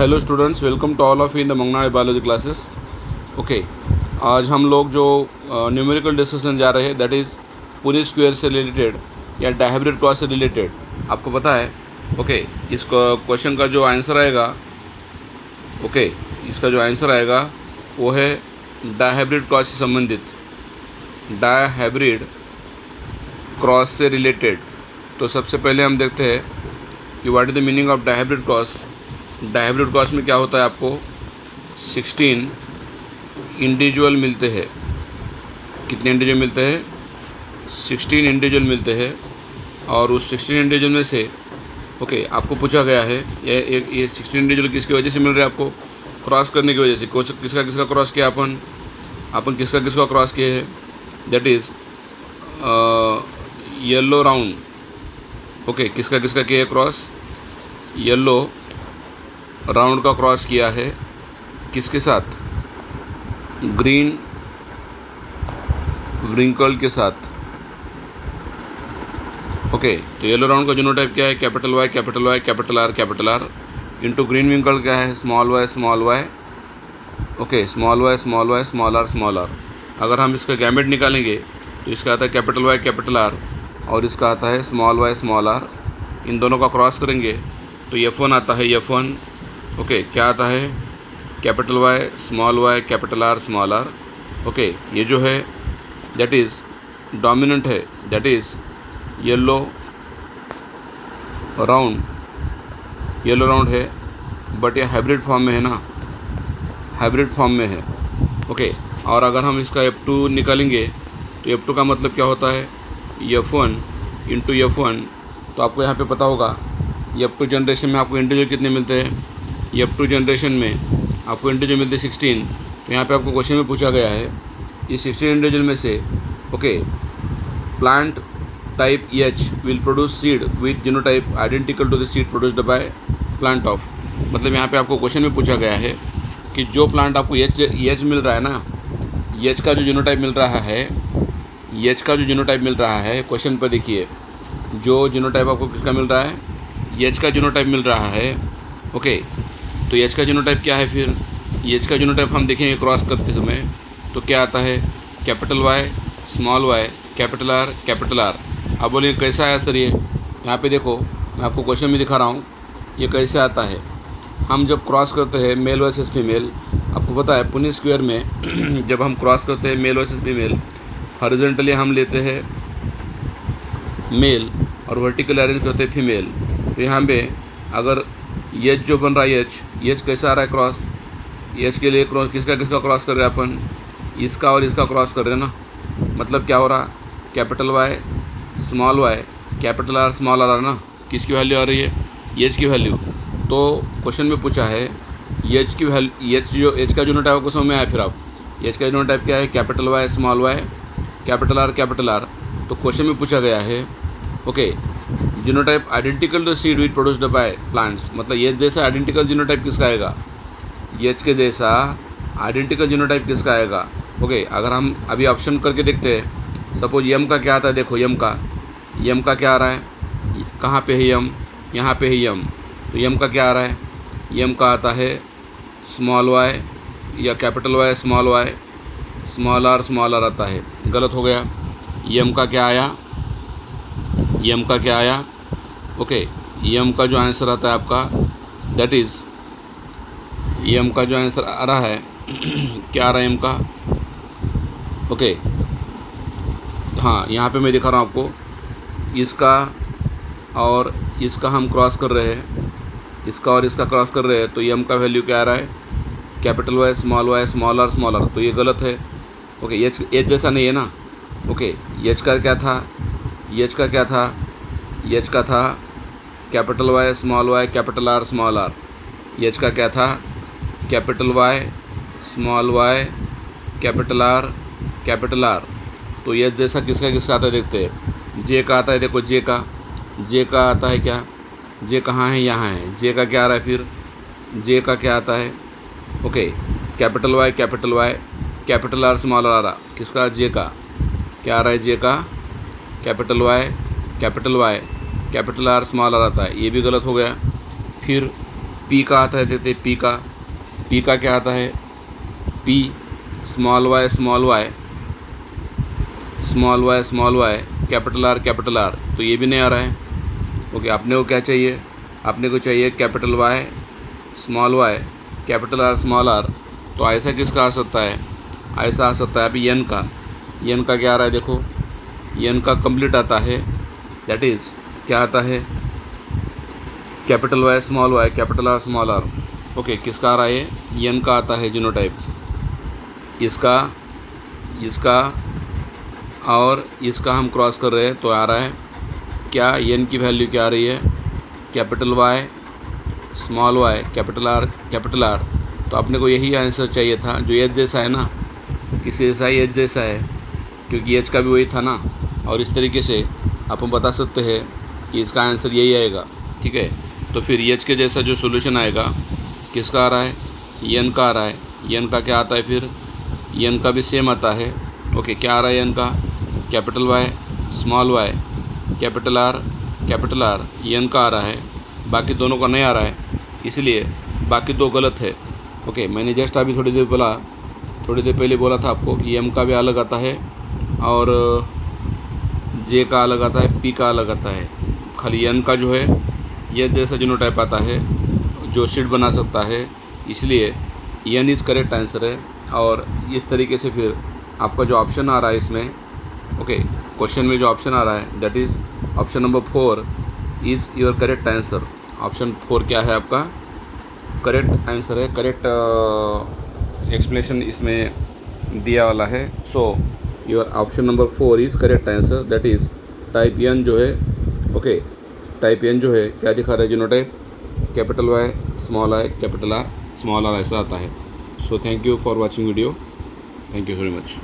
Hello students, welcome to all of in the Mangnad biology classes. Okay, आज हम लोग जो न्यूमेरिकल डिस्कशन जा रहे हैं दैट इज़ पुनेट स्क्वायर से रिलेटेड या डायहाइब्रिड क्रॉस से रिलेटेड। आपको पता है इस क्वेश्चन का जो आंसर आएगा इसका जो आंसर आएगा वो है डायहाइब्रिड क्रॉस से संबंधित, डायहाइब्रिड क्रॉस से रिलेटेड। तो सबसे पहले हम देखते हैं कि what is the meaning of dihybrid cross. Dihybrid cross में क्या होता है, आपको 16 इंडिविजुअल मिलते हैं। कितने इंडिविजुअल मिलते हैं? 16 इंडिविजुअल मिलते हैं। और उस 16 इंडिविजुअल में से आपको पूछा गया है ये 16 इंडिविजुअल किसकी वजह से मिल रहे हैं? आपको क्रॉस करने की वजह से। किसका किसका क्रॉस किया अपन किसका किसका क्रॉस किए हैं? That is yellow round. किसका किसका किया है क्रॉस? येलो राउंड का क्रॉस किया है किसके साथ? ग्रीन व्रिंकल के साथ। तो येलो राउंड का जीनोटाइप क्या है? Capital Y capital Y capital R into green wrinkle क्या है? Small Y small Y small Y small R. अगर हम इसका गैमेट निकालेंगे तो इसका आता है कैपिटल वाई कैपिटल आर और इसका आता है स्मॉल वाई स्मॉल आर। इन दोनों का क्रॉस करेंगे तो F1 आता है। F1 क्या आता है? Capital Y capital R small R. ये जो है दैट इज़ डोमिनेंट है, दैट इज़ येलो राउंड है, बट ये हाइब्रिड फॉर्म में है ना, हाइब्रिड फॉर्म में है। और अगर हम इसका F2 निकालेंगे तो F2 का मतलब क्या होता है? F1 into F1। तो आपको यहाँ पे पता होगा F2 जनरेशन में आपको इंडिविजुअल कितने मिलते हैं? F2 जनरेशन में आपको इंडिविजुअल मिलते हैं 16। तो यहाँ पे आपको क्वेश्चन में पूछा गया है ये 16 इंडिविजुअल में से plant type H will produce seed with genotype identical to the seed produced by plant of. मतलब यहाँ पे आपको क्वेश्चन में पूछा गया है कि जो प्लांट आपको H मिल रहा है ना, H का जो जीनोटाइप मिल रहा है, क्वेश्चन पर देखिए, जो जीनोटाइप आपको किसका मिल रहा है? H का जीनोटाइप मिल रहा है। तो H का जीनोटाइप क्या है? फिर H का जीनोटाइप हम देखेंगे क्रॉस करते समय तो क्या आता है? Capital Y small Y capital R. अब बोलिए कैसा आया सर? ये यहाँ पे देखो, मैं आपको क्वेश्चन में दिखा रहा हूँ ये कैसे आता है। हम जब क्रॉस करते हैं मेल वर्सेस फीमेल, आपको पता है पुनेट स्क्वायर में जब हम क्रॉस करते हैं मेल वर्सेस फीमेल, हॉरिजॉन्टली हम लेते हैं मेल और वर्टिकल अरेंज करते हैं फीमेल। तो यहाँ पे अगर H जो बन रहा है H कैसा आ रहा है क्रॉस? H के लिए क्रॉस किसका क्रॉस कर रहे हैं अपन? इसका और इसका क्रॉस कर रहे हैं ना। मतलब क्या हो रहा? Capital Y capital R small R ना। किसकी वैल्यू आ रही है? H की वैल्यू। तो क्वेश्चन में पूछा है H की वैल्यू, H का जीनोटाइप आपको समझ में आया? फिर आप H का जीनोटाइप क्या है? Capital Y capital R. तो क्वेश्चन में पूछा गया है genotype identical to seed which produced by plants. मतलब H जैसा आइडेंटिकल जीनोटाइप किसका आएगा? H के जैसा आइडेंटिकल जीनोटाइप किसका आएगा? अगर हम अभी ऑप्शन करके देखते हैं, सपोज M का क्या आता है? देखो M का क्या आ रहा है? कहाँ पे है M? यहाँ पे है M। तो M का क्या आ रहा है? M का आता है स्मॉल वाई या कैपिटल वाई स्मॉल आर आता है। गलत हो गया। M का क्या आया? M का जो आंसर आता है आपका दैट इज़ M का जो आंसर आ रहा है क्या आ रहा है M का? हाँ, यहाँ पे मैं दिखा रहा हूँ आपको, इसका और इसका हम क्रॉस कर रहे हैं, इसका और इसका क्रॉस कर रहे हैं। तो M का वैल्यू क्या आ रहा है? Capital Y small R. तो ये गलत है। H जैसा नहीं है ना। H का क्या था? H का था capital Y capital R small R. H का क्या था? Capital Y capital R. तो H जैसा किसका आता है? देखते हैं। J का आता है। देखो J का आता है क्या? J कहाँ है? यहाँ है। J का क्या आ रहा है फिर? J का क्या आता है? Capital Y capital R small R. किसका? J का क्या आ रहा है? J का capital Y capital R small R आता है। ये भी गलत हो गया। फिर पी का आता है, देखते पी का क्या आता है, P small Y capital R, तो ये भी नहीं आ रहा है। ओके, अपने को क्या चाहिए, अपने को चाहिए capital Y capital R small R. तो ऐसा किसका आ सकता है, ऐसा आ सकता है अभी एन का क्या आ रहा है, देखो एन का कंप्लीट आता है, दैट इज़ क्या आता है, capital Y capital R small R. Okay, किसका आ रहा है, एन का आता है जीनोटाइप, इसका और इसका हम क्रॉस कर रहे हैं तो आ रहा है क्या, एन की वैल्यू क्या आ रही है, कैपिटल वाई कैपिटल आर। तो अपने को यही आंसर चाहिए था, जो एच जैसा है ना, किसी ऐसा ही एच जैसा है, क्योंकि एच का भी वही था ना। और इस तरीके से आप हम बता सकते हैं कि इसका आंसर यही आएगा, ठीक है। तो फिर एच के जैसा जो सोल्यूशन आएगा, किसका आ रहा है, एन का आ रहा है, एन का क्या आता है, फिर एन का भी सेम आता है। ओके, क्या आ रहा है एन का, capital Y capital R N का आ रहा है, बाकी दोनों का नहीं आ रहा है, इसलिए बाकी दो गलत है। ओके, मैंने जस्ट अभी थोड़ी देर पहले बोला था आपको कि एम का भी अलग आता है और जे का अलग आता है, पी का अलग आता है। खाली एन का जो है ये जैसा जीनोटाइप आता है जो शीट बना सकता है, इसलिए एन इज़ करेक्ट आंसर है। और इस तरीके से फिर आपका जो ऑप्शन आ रहा है इसमें, ओके, क्वेश्चन में जो ऑप्शन आ रहा है that is option number 4 is your correct answer. Option 4 क्या है आपका करेक्ट आंसर है, करेक्ट एक्सप्लेनेशन इसमें दिया वाला है। So your option number 4 is correct answer, that is type N जो है। ओके, टाइप एन जो है क्या दिखा रहा है, genotype capital Y capital R small r ऐसा आता है। So thank you for watching video, thank you very much.